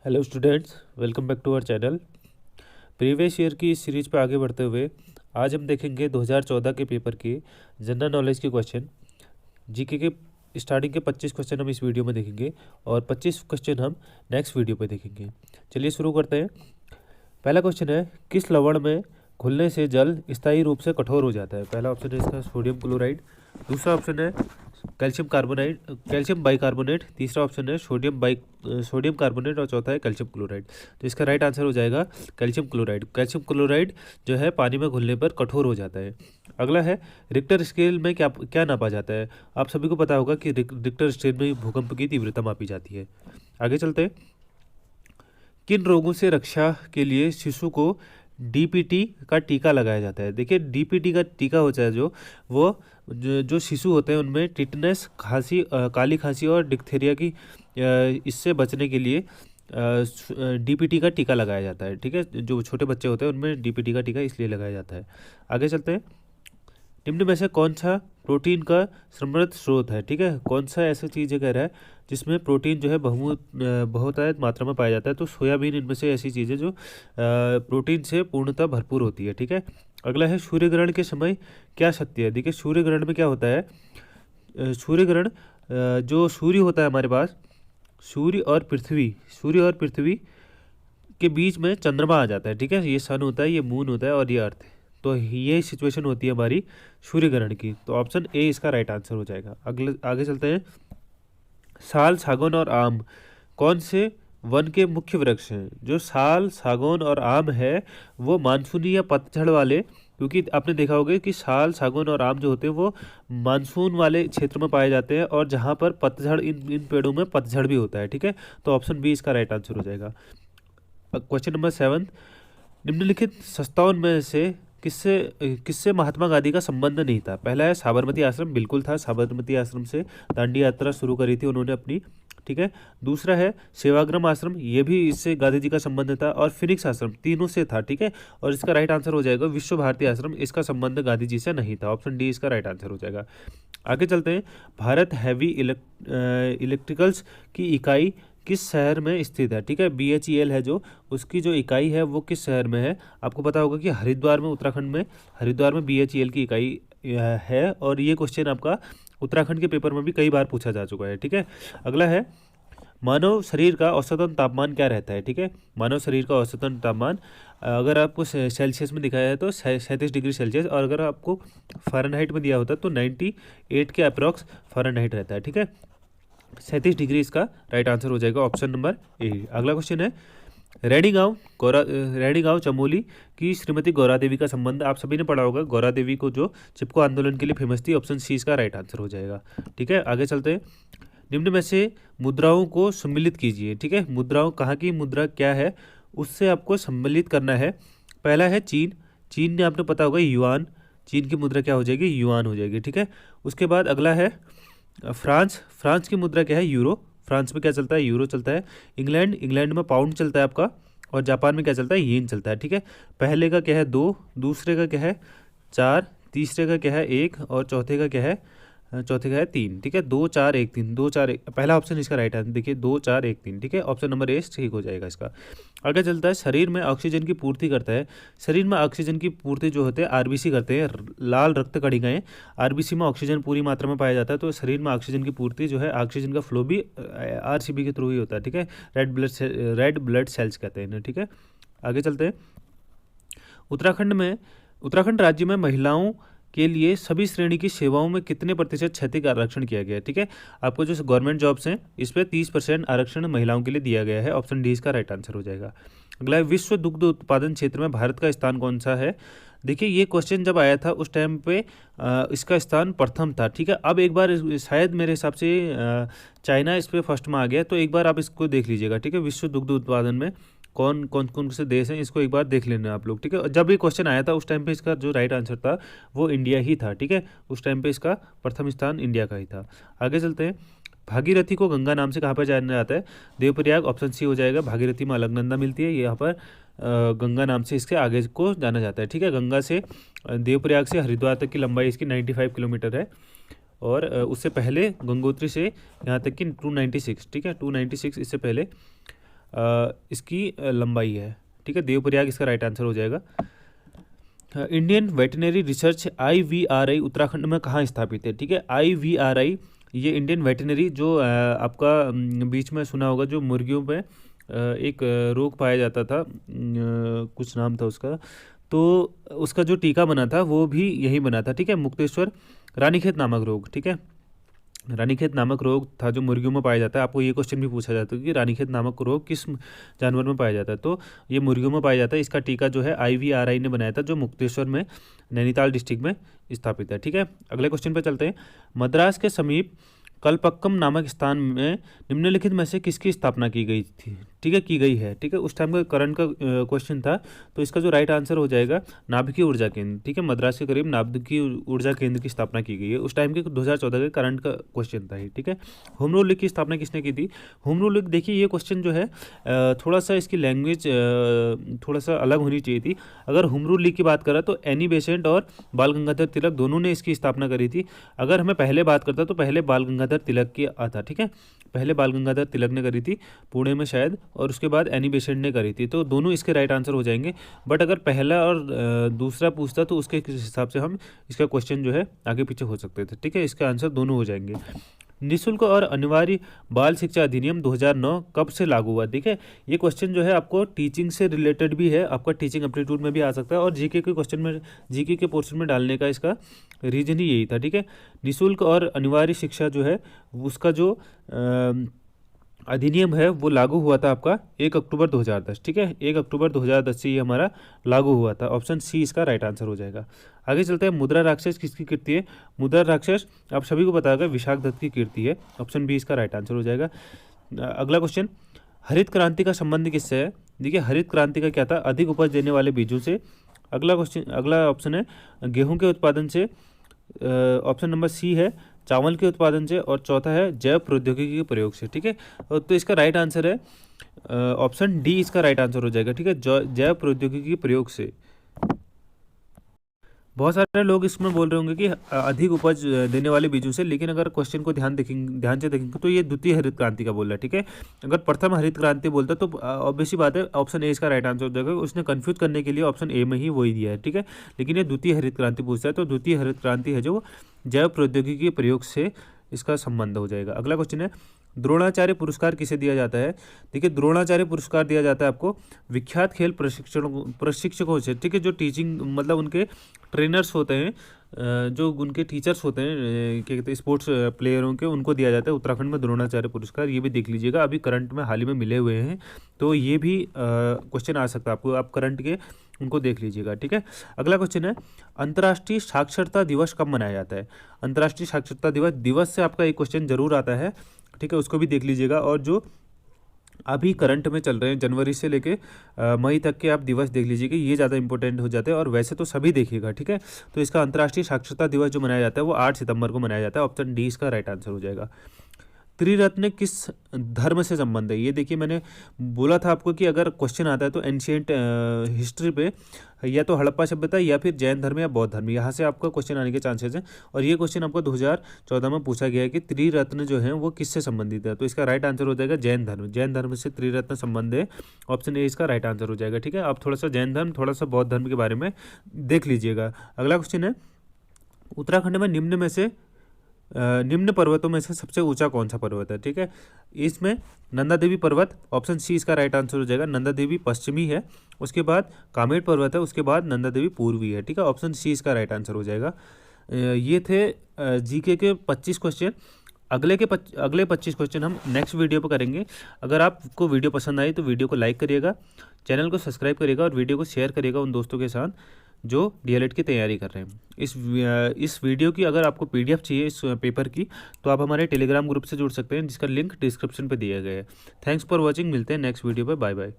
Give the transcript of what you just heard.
Hello students, welcome back to our channel. Previous year की इस series पर आगे बढ़ते हुए आज हम देखेंगे 2014 के पेपर के जनरल नॉलेज के क्वेश्चन। जीके के स्टार्टिंग के 25 क्वेश्चन हम इस वीडियो में देखेंगे और 25 क्वेश्चन हम नेक्स्ट वीडियो पे देखेंगे। चलिए शुरू करते हैं। पहला क्वेश्चन है, किस लवण में घुलने से जल स्थायी रूप से कठोर हो जाता है? पहला ऑप्शन है इसका सोडियम क्लोराइड, दूसरा ऑप्शन है कैल्शियम बाइकार्बोनेट, तीसरा ऑप्शन है सोडियम कार्बोनेट और चौथा है कैल्शियम क्लोराइड। तो इसका राइट आंसर हो जाएगा कैल्शियम क्लोराइड। कैल्शियम क्लोराइड जो है पानी में घुलने पर कठोर हो जाता है। अगला है, रिक्टर स्केल में क्या क्या नापा जाता है? आप सभी को पता होगा कि रिक्टर स्केल में भूकंप की तीव्रता मापी जाती है। आगे चलते हैं। किन रोगों से रक्षा के लिए शिशु को डीपीटी का टीका लगाया जाता है? देखिए, डीपीटी का टीका होता है जो शिशु होते हैं उनमें टिटनेस, खांसी, काली खांसी और डिप्थीरिया की इससे बचने के लिए डीपीटी का टीका लगाया जाता है। ठीक है, जो छोटे बच्चे होते हैं उनमें डीपीटी का टीका इसलिए लगाया जाता है। आगे चलते हैं। निम्न में से कौन सा प्रोटीन का समृद्ध स्रोत है? ठीक है, कौन सा ऐसा चीज़ है कह रहा है जिसमें प्रोटीन जो है बहुत मात्रा में पाया जाता है? तो सोयाबीन इनमें से ऐसी चीज़ है जो प्रोटीन से पूर्णतः भरपूर होती है। ठीक है। अगला है, सूर्य ग्रहण के समय क्या शक्ति है? देखिए, सूर्य ग्रहण में क्या होता है, सूर्य ग्रहण जो सूर्य होता है हमारे पास, सूर्य और पृथ्वी के बीच में चंद्रमा आ जाता है। ठीक है, ये सन होता है, ये मून होता है और ये अर्थ है। तो ये सिचुएशन होती है हमारी सूर्य ग्रहण की। तो ऑप्शन ए इसका राइट आंसर हो जाएगा। आगे चलते हैं। साल, सागौन और आम कौन से वन के मुख्य वृक्ष हैं? जो साल, सागौन और आम है वो मानसूनी या पतझड़ वाले, क्योंकि आपने देखा होगा कि साल, सागौन और आम जो होते हैं वो मानसून वाले क्षेत्र में पाए जाते हैं और जहाँ पर पतझड़, इन पेड़ों में पतझड़ भी होता है। ठीक है, तो ऑप्शन बी इसका राइट आंसर हो जाएगा। क्वेश्चन नंबर 7, निम्नलिखित संस्थाओं में से किससे किससे महात्मा गांधी का संबंध नहीं था? पहला है साबरमती आश्रम, बिल्कुल था, साबरमती आश्रम से दांडी यात्रा शुरू करी थी उन्होंने अपनी। ठीक है। दूसरा है सेवाग्राम आश्रम, ये भी इससे गांधी जी का संबंध था। और फिनिक्स आश्रम, तीनों से था। ठीक है, और इसका राइट आंसर हो जाएगा विश्व भारती आश्रम, इसका संबंध गांधी जी से नहीं था। ऑप्शन डी इसका राइट आंसर हो जाएगा। आगे चलते हैं। भारत हैवी इलेक्ट्रिकल्स की इकाई किस शहर में स्थित है? ठीक है, BHEL है जो, उसकी जो इकाई है वो किस शहर में है? आपको पता होगा कि हरिद्वार में, उत्तराखंड में हरिद्वार में BHEL की इकाई है। और ये क्वेश्चन आपका उत्तराखंड के पेपर में भी कई बार पूछा जा चुका है। ठीक है। अगला है, मानव शरीर का औसतन तापमान क्या रहता है? ठीक है, मानव शरीर का औसतन तापमान अगर आपको सेल्सियस में दिखाया है तो 37 डिग्री सेल्सियस, और अगर आपको फ़ारेनहाइट में दिया होता है तो 98 के अप्रॉक्स फ़ारेनहाइट रहता है। ठीक है, 37 डिग्री इसका राइट आंसर हो जाएगा। Option number A. अगला क्वेश्चन है, रैणी गांव चमोली की श्रीमती गौरा देवी का संबंध, आप सभी ने पढ़ा होगा गौरा देवी को, जो चिपको आंदोलन के लिए फेमस थी। ऑप्शन सी इसका राइट आंसर हो जाएगा। ठीक है, आगे चलते हैं। निम्न में से मुद्राओं को सम्मिलित कीजिए। ठीक है, मुद्राओं, कहाँ की मुद्रा क्या है उससे आपको सम्मिलित करना है। पहला है चीन, चीन ने आपने पता होगा युआन, चीन की मुद्रा क्या हो जाएगी? युआन हो जाएगी। ठीक है, उसके बाद अगला है फ्रांस, फ्रांस की मुद्रा क्या है? यूरो, फ्रांस में क्या चलता है? यूरो चलता है। इंग्लैंड, इंग्लैंड में पाउंड चलता है आपका। और जापान में क्या चलता है? येन चलता है। ठीक है, पहले का क्या है? 2, दूसरे का क्या है? 4, तीसरे का क्या है? 1 और चौथे का क्या है? चौथे का है 3। ठीक है, 2 4 1 3, 2 4 1, पहला ऑप्शन इसका राइट आंसर देखिए, 2 4 1 3। ठीक है, ऑप्शन नंबर ए ठीक हो जाएगा इसका। आगे चलता है, शरीर में ऑक्सीजन की पूर्ति करता है। शरीर में ऑक्सीजन की पूर्ति जो होते हैं आरबीसी करते हैं, लाल रक्त कणिकाएं। आरबीसी में ऑक्सीजन पूरी मात्रा में पाया जाता है, तो शरीर में ऑक्सीजन की पूर्ति जो है, ऑक्सीजन का फ्लो भी आरसीबी के थ्रू ही होता है। ठीक है, रेड ब्लड सेल्स कहते हैं इन्हें। ठीक है, आगे चलते हैं। उत्तराखंड राज्य में महिलाओं के लिए सभी श्रेणी की सेवाओं में कितने प्रतिशत क्षैतिज आरक्षण किया गया है? ठीक है, आपको जो गवर्नमेंट जॉब्स हैं इस पर 30% आरक्षण महिलाओं के लिए दिया गया है। ऑप्शन डी इसका राइट आंसर हो जाएगा। अगला है, विश्व दुग्ध उत्पादन क्षेत्र में भारत का स्थान कौन सा है? देखिए, ये क्वेश्चन जब आया था उस टाइम पे इसका स्थान प्रथम था। ठीक है, अब एक बार शायद मेरे हिसाब से चाइना इस पर फर्स्ट में आ गया, तो एक बार आप इसको देख लीजिएगा। ठीक है, विश्व दुग्ध उत्पादन में कौन से देश हैं इसको एक बार देख लेना आप लोग। ठीक है, जब ये क्वेश्चन आया था उस टाइम पे इसका जो राइट आंसर था वो इंडिया ही था। ठीक है, उस टाइम पे इसका प्रथम स्थान इंडिया का ही था। आगे चलते हैं। भागीरथी को गंगा नाम से कहाँ पर जाना जाता है? देवप्रयाग, ऑप्शन सी हो जाएगा। भागीरथी में अलकनंदा मिलती है, यहाँ पर गंगा नाम से इसके आगे को जाना जाता है। ठीक है, गंगा से देवप्रयाग से हरिद्वार तक की लंबाई इसकी 95 किलोमीटर है। और उससे पहले गंगोत्री से यहाँ तक की 296। ठीक है, 296 इससे पहले इसकी लंबाई है, ठीक है। देवप्रयाग इसका राइट आंसर हो जाएगा। Indian veterinary research IVRI Uttarakhand में कहाँ स्थापित है, ठीक है। IVRI ये इंडियन वेटनरी जो आपका बीच में सुना होगा, जो मुर्गियों पे एक रोग पाया जाता था, कुछ नाम था उसका, तो उसका जो टीका बना था वो भी यही बना था, ठीक है। मुक्तेश्वर रानीखेत नामक रोग, ठीक है। रानीखेत नामक रोग था जो मुर्गियों में पाया जाता है। आपको ये क्वेश्चन भी पूछा जाता है कि रानीखेत नामक रोग किस जानवर में पाया जाता है, तो ये मुर्गियों में पाया जाता है। इसका टीका जो है IVRI ने बनाया था, जो मुक्तेश्वर में नैनीताल डिस्ट्रिक्ट में स्थापित है, ठीक है। अगले क्वेश्चन पर चलते हैं। मद्रास के समीप कलपक्कम नामक स्थान में निम्नलिखित में से किसकी स्थापना की गई थी, ठीक है, की गई है, ठीक है। उस टाइम का करंट का क्वेश्चन था, तो इसका जो राइट आंसर हो जाएगा नाभिकीय ऊर्जा केंद्र, ठीक है। मद्रास के करीब नाभिकीय ऊर्जा केंद्र की स्थापना की गई है। उस टाइम के 2014 के करंट का क्वेश्चन था ये, ठीक है। होम रूल लीग की स्थापना किसने की थी? होम रूल लीग, देखिए ये क्वेश्चन जो है थोड़ा सा इसकी लैंग्वेज थोड़ा सा अलग होनी चाहिए थी। अगर होम रूल लीग की बात करें तो एनी बेसेंट और बाल गंगाधर तिलक दोनों ने इसकी स्थापना करी थी। अगर हमें पहले बात करता तो पहले बाल गंगाधर तिलक की आता, ठीक है। पहले बाल गंगाधर तिलक ने करी थी पुणे में शायद, और उसके बाद एनी बेसेंट ने करी थी, तो दोनों इसके राइट आंसर हो जाएंगे। बट अगर पहला और दूसरा पूछता तो उसके हिसाब से हम इसका क्वेश्चन जो है आगे पीछे हो सकते थे, ठीक है। इसका आंसर दोनों हो जाएंगे। निःशुल्क और अनिवार्य बाल शिक्षा अधिनियम 2009 कब से लागू हुआ? देखिए ये क्वेश्चन जो है आपको टीचिंग से रिलेटेड भी है, आपका टीचिंग एप्टीट्यूड में भी आ सकता है, और जीके के क्वेश्चन में, जीके के पोर्शन में डालने का इसका रीजन ही यही था, ठीक है। निःशुल्क और अनिवार्य शिक्षा जो है उसका जो अधिनियम है वो लागू हुआ था आपका 1 अक्टूबर 2010, ठीक है। 1 अक्टूबर 2010 से ये हमारा लागू हुआ था। ऑप्शन सी इसका राइट आंसर हो जाएगा। आगे चलते हैं। मुद्रा राक्षस किसकी कीर्ति है? मुद्रा राक्षस आप सभी को पता होगा विशाख दत्त की कीर्ति है। ऑप्शन बी इसका राइट आंसर हो जाएगा। अगला क्वेश्चन, हरित क्रांति का संबंध किससे है? देखिए हरित क्रांति का क्या था? अधिक उपज देने वाले बीजों से। अगला क्वेश्चन, अगला ऑप्शन है गेहूं के उत्पादन से। ऑप्शन नंबर सी है चावल के उत्पादन से, और चौथा है जैव प्रौद्योगिकी के प्रयोग से, ठीक है। तो इसका राइट आंसर है ऑप्शन डी, इसका राइट आंसर हो जाएगा, ठीक है, जैव प्रौद्योगिकी के प्रयोग से। बहुत सारे लोग इसमें बोल रहे होंगे कि अधिक उपज देने वाले बीजों से, लेकिन अगर क्वेश्चन को ध्यान से देखेंगे तो ये द्वितीय हरित क्रांति का बोल रहा है, ठीक है। अगर प्रथम हरित क्रांति बोलता तो ऑब्वियस बात है ऑप्शन ए इसका राइट आंसर हो जाएगा। उसने कंफ्यूज करने के लिए ऑप्शन ए में ही वही दिया है, ठीक है। लेकिन ये द्वितीय हरित क्रांति पूछता है, तो द्वितीय हरित क्रांति है जो जैव प्रौद्योगिकी के प्रयोग से इसका संबंध हो जाएगा। अगला क्वेश्चन है, द्रोणाचार्य पुरस्कार किसे दिया जाता है? देखिए द्रोणाचार्य पुरस्कार दिया जाता है आपको विख्यात खेल प्रशिक्षकों से, ठीक है। जो टीचिंग मतलब उनके ट्रेनर्स होते हैं, जो उनके टीचर्स होते हैं, क्या कहते हैं, स्पोर्ट्स प्लेयरों के, उनको दिया जाता है उत्तराखंड में द्रोणाचार्य पुरस्कार। ये भी देख लीजिएगा, अभी करंट में हाल ही में मिले हुए हैं, तो ये भी क्वेश्चन आ सकता है आपको, आप करंट के उनको देख लीजिएगा, ठीक है। अगला क्वेश्चन है, अंतर्राष्ट्रीय साक्षरता दिवस कब मनाया जाता है? अंतर्राष्ट्रीय साक्षरता दिवस से आपका एक क्वेश्चन जरूर आता है, ठीक है, उसको भी देख लीजिएगा। और जो अभी करंट में चल रहे हैं जनवरी से लेके मई तक के आप दिवस देख लीजिएगा, ये ज़्यादा इंपॉर्टेंट हो जाते हैं, और वैसे तो सभी देखिएगा, ठीक है। तो इसका अंतर्राष्ट्रीय साक्षरता दिवस जो मनाया जाता है वो 8 सितंबर को मनाया जाता है। ऑप्शन डी इसका राइट आंसर हो जाएगा। त्रिरत्न किस धर्म से संबंध है? ये देखिए मैंने बोला था आपको कि अगर क्वेश्चन आता है तो एंशियंट हिस्ट्री पे, या तो हड़प्पा सभ्यता या फिर जैन धर्म या बौद्ध धर्म, यहाँ से आपका क्वेश्चन आने के चांसेस हैं। और ये क्वेश्चन आपको 2014 में पूछा गया है कि त्रिरत्न जो है वो किससे संबंधित है, तो इसका राइट आंसर हो जाएगा जैन धर्म। जैन धर्म से त्रिरत्न संबंध है, ऑप्शन ए इसका राइट आंसर हो जाएगा, ठीक है। आप थोड़ा सा जैन धर्म, थोड़ा सा बौद्ध धर्म के बारे में देख लीजिएगा। अगला क्वेश्चन है, उत्तराखंड में निम्न पर्वतों में से सबसे ऊंचा कौन सा पर्वत है? ठीक है, इसमें नंदा देवी पर्वत, ऑप्शन सी इसका राइट आंसर हो जाएगा। नंदा देवी पश्चिमी है, उसके बाद कामेट पर्वत है, उसके बाद नंदा देवी पूर्वी है। ठीक है, ऑप्शन सी इसका राइट आंसर हो जाएगा। ये थे जीके के 25 क्वेश्चन। अगले 25 क्वेश्चन हम नेक्स्ट वीडियो पर करेंगे। अगर आपको वीडियो पसंद आई तो वीडियो को लाइक करिएगा, चैनल को सब्सक्राइब करिएगा और वीडियो को शेयर करिएगा उन दोस्तों के साथ जो डीएलएड की तैयारी कर रहे हैं। इस वीडियो की अगर आपको पीडीएफ चाहिए इस पेपर की, तो आप हमारे टेलीग्राम ग्रुप से जुड़ सकते हैं, जिसका लिंक डिस्क्रिप्शन पे दिया गया है। थैंक्स फॉर वॉचिंग, मिलते हैं नेक्स्ट वीडियो पर। Bye bye.